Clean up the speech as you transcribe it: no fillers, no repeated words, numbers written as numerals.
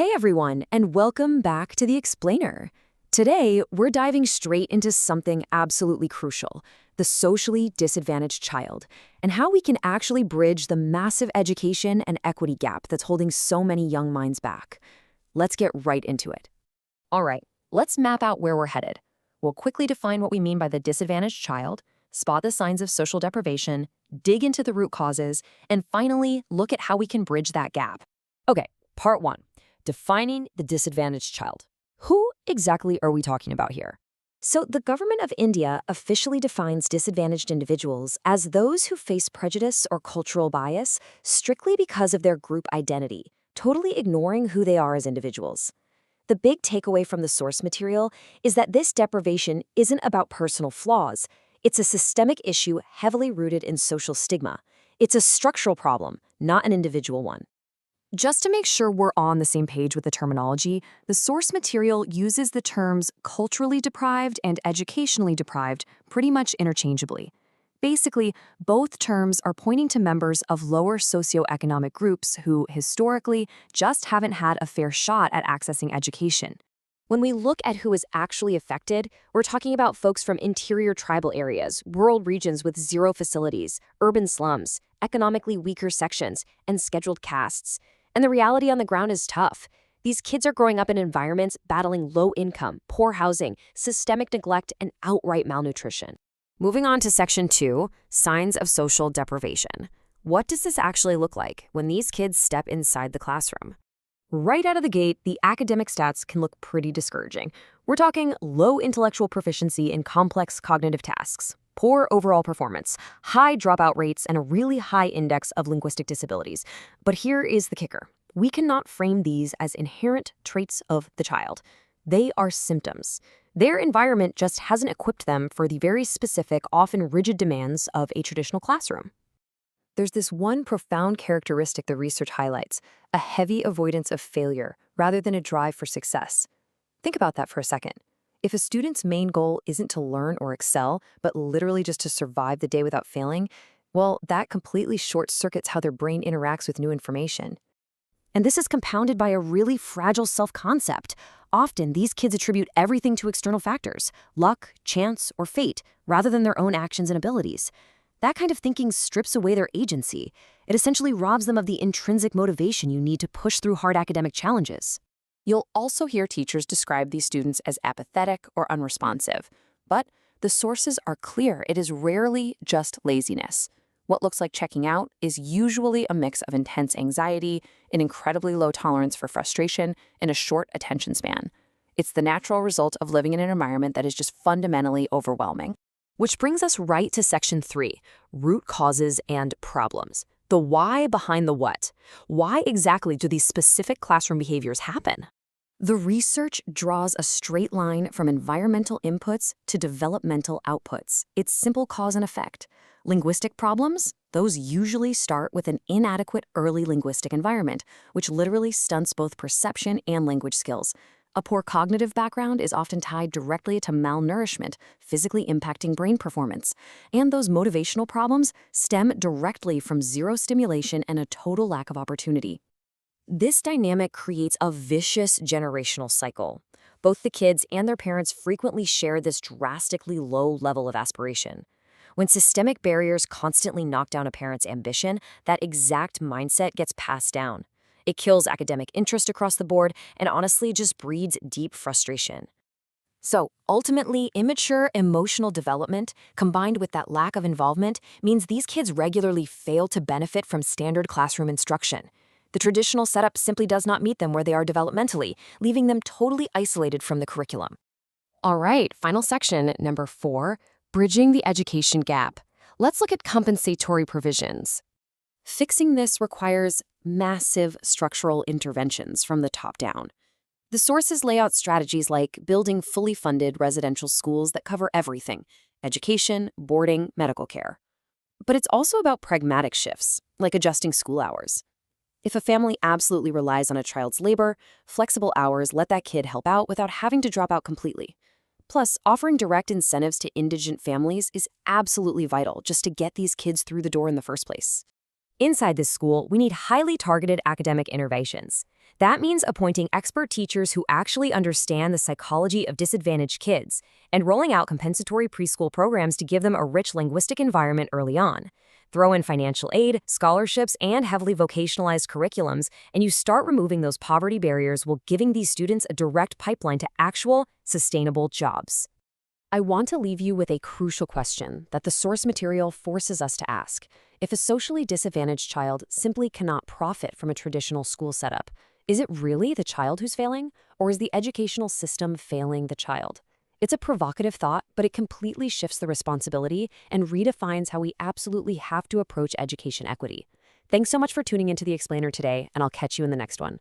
Hey everyone, and welcome back to The Explainer. Today, we're diving straight into something absolutely crucial, the socially disadvantaged child, and how we can actually bridge the massive education and equity gap that's holding so many young minds back. Let's get right into it. All right, let's map out where we're headed. We'll quickly define what we mean by the disadvantaged child, spot the signs of social deprivation, dig into the root causes, and finally, look at how we can bridge that gap. Okay, part one. Defining the disadvantaged child. Who exactly are we talking about here? So, the government of India officially defines disadvantaged individuals as those who face prejudice or cultural bias strictly because of their group identity, totally ignoring who they are as individuals. The big takeaway from the source material is that this deprivation isn't about personal flaws. It's a systemic issue heavily rooted in social stigma. It's a structural problem, not an individual one. Just to make sure we're on the same page with the terminology, the source material uses the terms culturally deprived and educationally deprived pretty much interchangeably. Basically, both terms are pointing to members of lower socioeconomic groups who, historically, just haven't had a fair shot at accessing education. When we look at who is actually affected, we're talking about folks from interior tribal areas, rural regions with zero facilities, urban slums, economically weaker sections, and scheduled castes. And the reality on the ground is tough. These kids are growing up in environments battling low income, poor housing, systemic neglect, and outright malnutrition. Moving on to Section 2, Signs of Social Deprivation. What does this actually look like when these kids step inside the classroom? Right out of the gate, the academic stats can look pretty discouraging. We're talking low intellectual proficiency in complex cognitive tasks, poor overall performance, high dropout rates, and a really high index of linguistic disabilities. But here is the kicker. We cannot frame these as inherent traits of the child. They are symptoms. Their environment just hasn't equipped them for the very specific, often rigid demands of a traditional classroom. There's this one profound characteristic the research highlights, a heavy avoidance of failure rather than a drive for success. Think about that for a second. If a student's main goal isn't to learn or excel, but literally just to survive the day without failing, well, that completely short-circuits how their brain interacts with new information. And this is compounded by a really fragile self-concept. Often, these kids attribute everything to external factors, luck, chance, or fate, rather than their own actions and abilities. That kind of thinking strips away their agency. It essentially robs them of the intrinsic motivation you need to push through hard academic challenges. You'll also hear teachers describe these students as apathetic or unresponsive. But the sources are clear. It is rarely just laziness. What looks like checking out is usually a mix of intense anxiety, an incredibly low tolerance for frustration, and a short attention span. It's the natural result of living in an environment that is just fundamentally overwhelming. Which brings us right to Section 3, root causes and problems. The why behind the what. Why exactly do these specific classroom behaviors happen? The research draws a straight line from environmental inputs to developmental outputs. It's simple cause and effect. Linguistic problems? Those usually start with an inadequate early linguistic environment, which literally stunts both perception and language skills. A poor cognitive background is often tied directly to malnourishment, physically impacting brain performance. And those motivational problems stem directly from zero stimulation and a total lack of opportunity. This dynamic creates a vicious generational cycle. Both the kids and their parents frequently share this drastically low level of aspiration. When systemic barriers constantly knock down a parent's ambition, that exact mindset gets passed down. It kills academic interest across the board and honestly just breeds deep frustration. So, ultimately, immature emotional development, combined with that lack of involvement, means these kids regularly fail to benefit from standard classroom instruction. The traditional setup simply does not meet them where they are developmentally, leaving them totally isolated from the curriculum. All right, final section, number 4, bridging the education gap. Let's look at compensatory provisions. Fixing this requires massive structural interventions from the top down. The sources lay out strategies like building fully funded residential schools that cover everything: education, boarding, medical care. But it's also about pragmatic shifts, like adjusting school hours. If a family absolutely relies on a child's labor, flexible hours let that kid help out without having to drop out completely. Plus, offering direct incentives to indigent families is absolutely vital just to get these kids through the door in the first place. Inside this school, we need highly targeted academic interventions. That means appointing expert teachers who actually understand the psychology of disadvantaged kids and rolling out compensatory preschool programs to give them a rich linguistic environment early on. Throw in financial aid, scholarships, and heavily vocationalized curriculums, and you start removing those poverty barriers while giving these students a direct pipeline to actual, sustainable jobs. I want to leave you with a crucial question that the source material forces us to ask. If a socially disadvantaged child simply cannot profit from a traditional school setup, is it really the child who's failing, or is the educational system failing the child? It's a provocative thought, but it completely shifts the responsibility and redefines how we absolutely have to approach education equity. Thanks so much for tuning into The Explainer today, and I'll catch you in the next one.